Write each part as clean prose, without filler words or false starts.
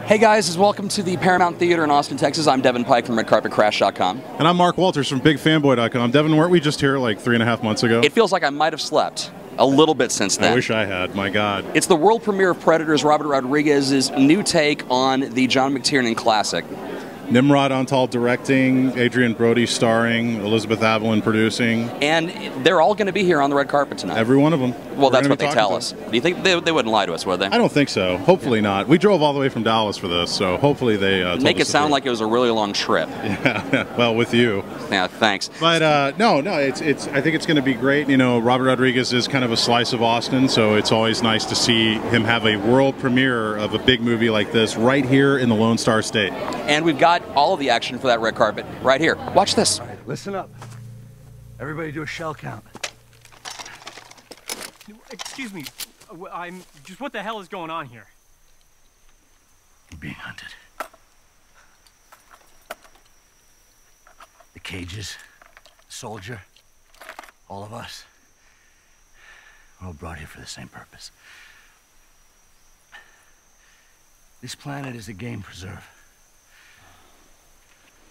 Hey guys, welcome to the Paramount Theater in Austin, Texas. I'm Devin Pike from RedCarpetCrash.com. And I'm Mark Walters from BigFanboy.com. Devin, weren't we just here like 3.5 months ago? It feels like I might have slept a little bit since then. I wish I had, my God. It's the world premiere of Predators, Robert Rodriguez's new take on the John McTiernan classic. Nimrod Antal directing, Adrian Brody starring, Elizabeth Avalon producing. And they're all going to be here on the red carpet tonight. Every one of them. Well, that's what they tell us. Do you think they wouldn't lie to us, would they? I don't think so. Hopefully not. We drove all the way from Dallas for this, so hopefully they told make us it sound like it was a really long trip. Yeah, well, with you. Yeah, thanks. But no, it's. I think it's going to be great. You know, Robert Rodriguez is kind of a slice of Austin, so it's always nice to see him have a world premiere of a big movie like this right here in the Lone Star State. And we've got all of the action for that red carpet right here. Watch this. All right, listen up. Everybody do a shell count. Excuse me, I'm just, what the hell is going on here? You're being hunted. The cages, the soldier, all of us. We're all brought here for the same purpose. This planet is a game preserve.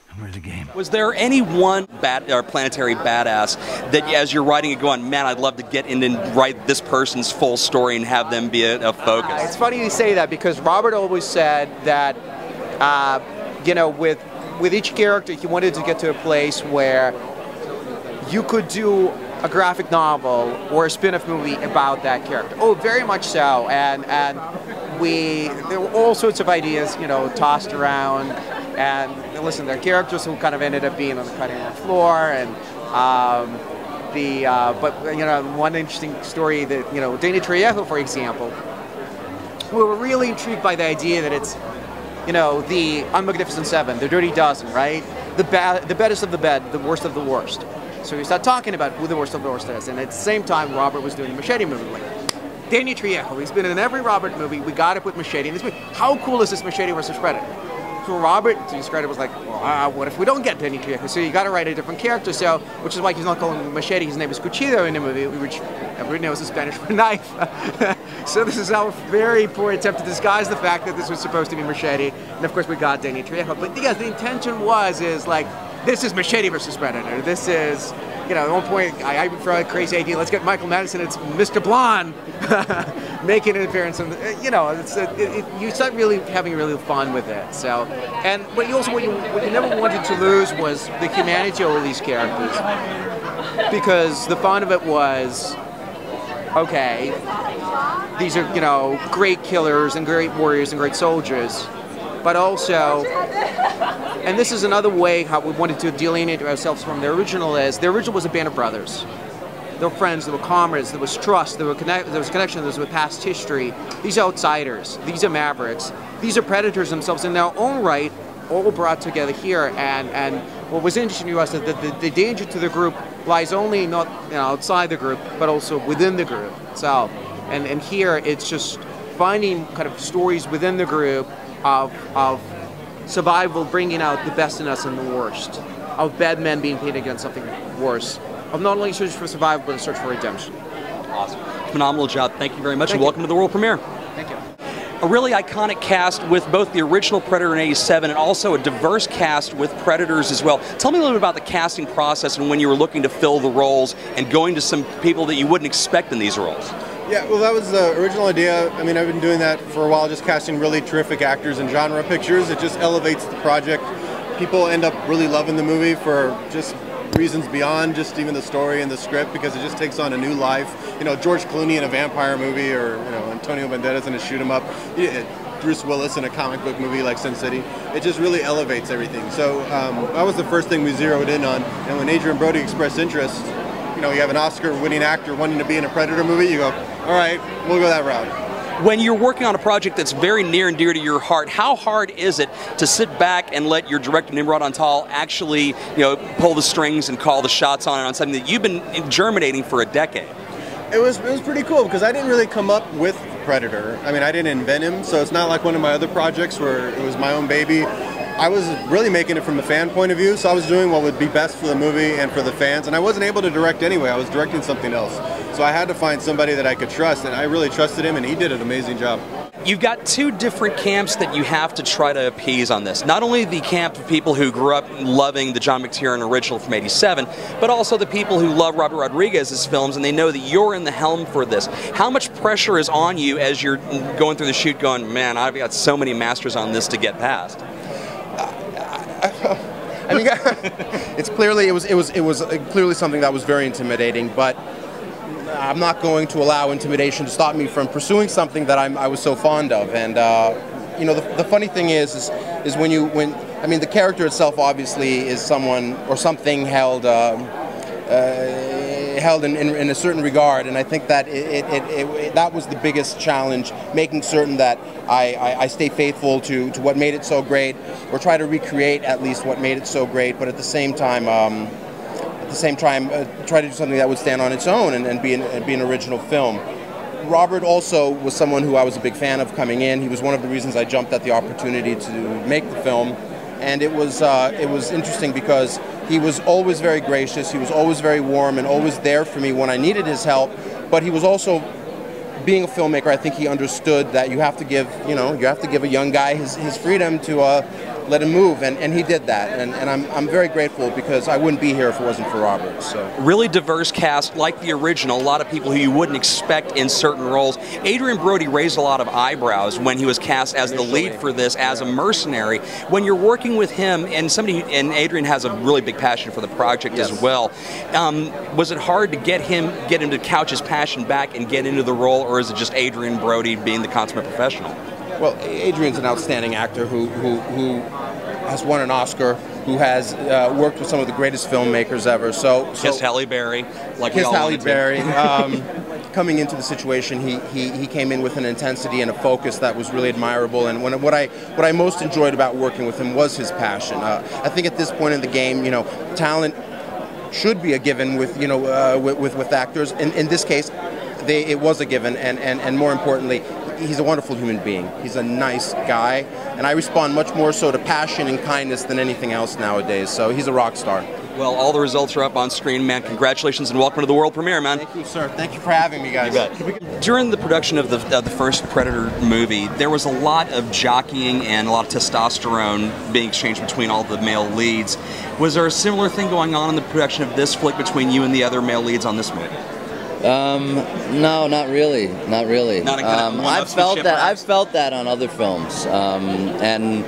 And we're the game. Was there any one planetary badass that, as you're writing it, going, man, I'd love to get in and write this person's full story and have them be a focus? It's funny you say that because Robert always said that, you know, with each character, he wanted to get to a place where you could do a graphic novel or a spin-off movie about that character. Oh, very much so. And there were all sorts of ideas, you know, tossed around. And listen, there are characters who kind of ended up being on the cutting room floor, and but you know, one interesting story that, you know, Danny Trejo, for example, we were really intrigued by the idea that it's, you know, the Unmagnificent Seven, the Dirty Dozen, right? The baddest of the bad, the worst of the worst. So we start talking about who the worst of the worst is, and at the same time, Robert was doing the Machete movie. Like, Danny Trejo, he's been in every Robert movie. We got to put Machete in this movie. How cool is this Machete versus Predator? For Robert, to his credit, was like, well, what if we don't get Danny Trejo? So you got to write a different character. So, which is why he's not calling him Machete. His name is Cuchillo in the movie, which everybody knows is Spanish for knife. So this is our very poor attempt to disguise the fact that this was supposed to be Machete. And of course, we got Danny Trejo. But yes, the intention is like, this is Machete versus Predator. This is, you know, at one point, I throw a crazy idea. Let's get Michael Madsen. It's Mr. Blonde making an appearance. And you know, you start really having really fun with it. So, and what you never wanted to lose was the humanity of all these characters, because the fun of it was, okay, these are, you know, great killers and great warriors and great soldiers, but also. And this is another way how we wanted to delineate ourselves from the original is, the original was a band of brothers. There were friends, there were comrades, there was trust, there was connection, there was past history. These are outsiders, these are mavericks, these are predators themselves in their own right, all brought together here. And what was interesting to us is that the danger to the group lies only not, you know, outside the group, but also within the group itself. And here it's just finding kind of stories within the group of survival, bringing out the best in us and the worst, of bad men being pitted against something worse, of not only search for survival, but a search for redemption. Awesome. Phenomenal job. Thank you very much, and welcome to the world premiere. Thank you. A really iconic cast with both the original Predator in '87 and also a diverse cast with Predators as well. Tell me a little bit about the casting process and when you were looking to fill the roles and going to some people that you wouldn't expect in these roles. Yeah, well, that was the original idea. I mean, I've been doing that for a while, just casting really terrific actors in genre pictures. It just elevates the project. People end up really loving the movie for just reasons beyond just even the story and the script, because it just takes on a new life. You know, George Clooney in a vampire movie, or, you know, Antonio Banderas in a shoot 'em up. Bruce Willis in a comic book movie like Sin City. It just really elevates everything. So that was the first thing we zeroed in on. And when Adrian Brody expressed interest, you know, you have an Oscar-winning actor wanting to be in a Predator movie, you go, all right, we'll go that route. When you're working on a project that's very near and dear to your heart, how hard is it to sit back and let your director, Nimrod Antal, actually, you know, pull the strings and call the shots on something that you've been germinating for a decade? It was pretty cool, because I didn't really come up with Predator. I mean, I didn't invent him, so it's not like one of my other projects where it was my own baby. I was really making it from a fan point of view, so I was doing what would be best for the movie and for the fans, and I wasn't able to direct anyway. I was directing something else. So I had to find somebody that I could trust, and I really trusted him, and he did an amazing job. You've got two different camps that you have to try to appease on this. Not only the camp of people who grew up loving the John McTiernan original from '87, but also the people who love Robert Rodriguez's films and they know that you're in the helm for this. How much pressure is on you as you're going through the shoot going, man, I've got so many masters on this to get past? I mean, it was clearly something that was very intimidating, but I'm not going to allow intimidation to stop me from pursuing something that I was so fond of. And you know, the funny thing is when I mean, the character itself obviously is someone or something held held in a certain regard, and I think that that was the biggest challenge, making certain that I stay faithful to what made it so great, or try to recreate at least what made it so great, but at the same time try to do something that would stand on its own and be an original film. Robert also was someone who I was a big fan of coming in. He was one of the reasons I jumped at the opportunity to make the film, and it was interesting because he was always very gracious, he was always very warm and always there for me when I needed his help, but he was also, being a filmmaker, I think he understood that you have to give a young guy his freedom to let him move, and he did that, and I'm very grateful because I wouldn't be here if it wasn't for Robert. So really diverse cast, like the original, a lot of people who you wouldn't expect in certain roles. Adrien Brody raised a lot of eyebrows when he was cast as the lead for this as a mercenary. When you're working with him, and Adrien has a really big passion for the project as well, was it hard to get him to couch his passion back and get into the role, or is it just Adrien Brody being the consummate professional? Well, Adrian's an outstanding actor who has won an Oscar, who has worked with some of the greatest filmmakers ever. So kissed Halle Berry, like kissed Halle Berry. Coming into the situation, he came in with an intensity and a focus that was really admirable. And what I most enjoyed about working with him was his passion. I think at this point in the game, you know, talent should be a given with with actors. In this case, it was a given, and more importantly, he's a wonderful human being. He's a nice guy, and I respond much more so to passion and kindness than anything else nowadays. So he's a rock star. Well, all the results are up on screen, man. Congratulations and welcome to the world premiere, man. Thank you, sir. Thank you for having me, guys. You bet. During the production of the first Predator movie, there was a lot of jockeying and a lot of testosterone being exchanged between all the male leads. Was there a similar thing going on in the production of this flick between you and the other male leads on this movie? No, not really. Not really. I've felt that on other films, and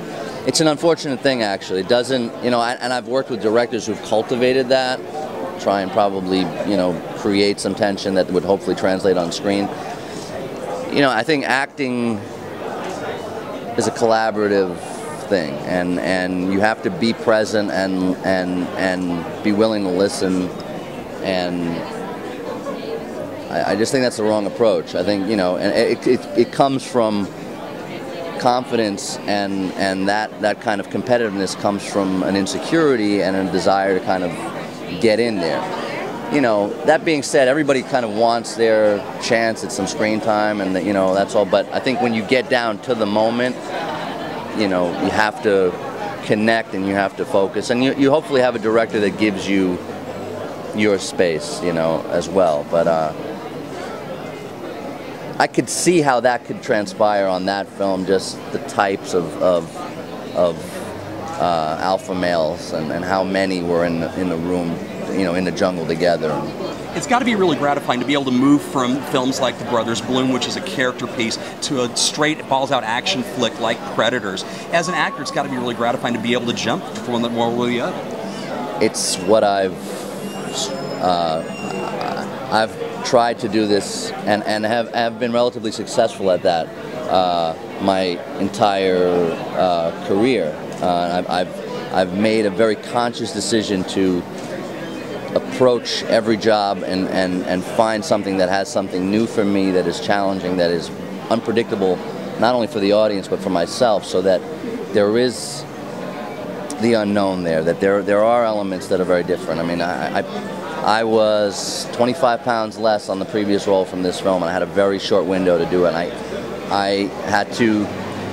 it's an unfortunate thing, actually. It doesn't, and I've worked with directors who've cultivated that, try and probably, create some tension that would hopefully translate on screen. I think acting is a collaborative thing, and you have to be present and be willing to listen, and I just think that's the wrong approach. I think, and it comes from confidence, and that kind of competitiveness comes from an insecurity and a desire to kind of get in there. That being said, everybody kind of wants their chance at some screen time, and that's all. But I think when you get down to the moment, you have to connect and you have to focus, and you hopefully have a director that gives you your space, as well. But I could see how that could transpire on that film, just the types of alpha males and how many were in the room, in the jungle together. It's got to be really gratifying to be able to move from films like The Brothers Bloom, which is a character piece, to a straight, balls-out action flick like Predators. As an actor, it's got to be really gratifying to be able to jump from one or the other. It's what I've tried to do this and have been relatively successful at that my entire career. I've made a very conscious decision to approach every job and find something that has something new for me, that is challenging, that is unpredictable, not only for the audience but for myself, so that there is the unknown there, that there are elements that are very different. I mean, I was 25 pounds less on the previous role from this film, and I had a very short window to do it. I had to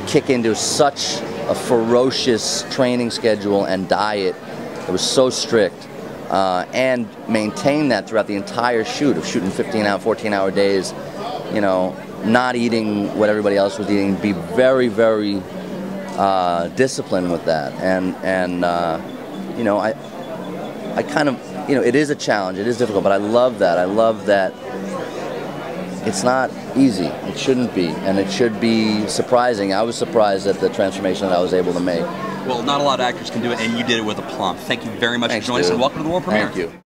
kick into such a ferocious training schedule and diet that was so strict, and maintain that throughout the entire shoot, of shooting 14-hour days, not eating what everybody else was eating, be very, very disciplined with that. And you know, I kind of, you know, it is a challenge, it is difficult, but I love that. I love that it's not easy. It shouldn't be, and it should be surprising. I was surprised at the transformation that I was able to make. Well, not a lot of actors can do it, and you did it with aplomb. Thank you very much for joining us, and welcome to the world premiere. Thank you.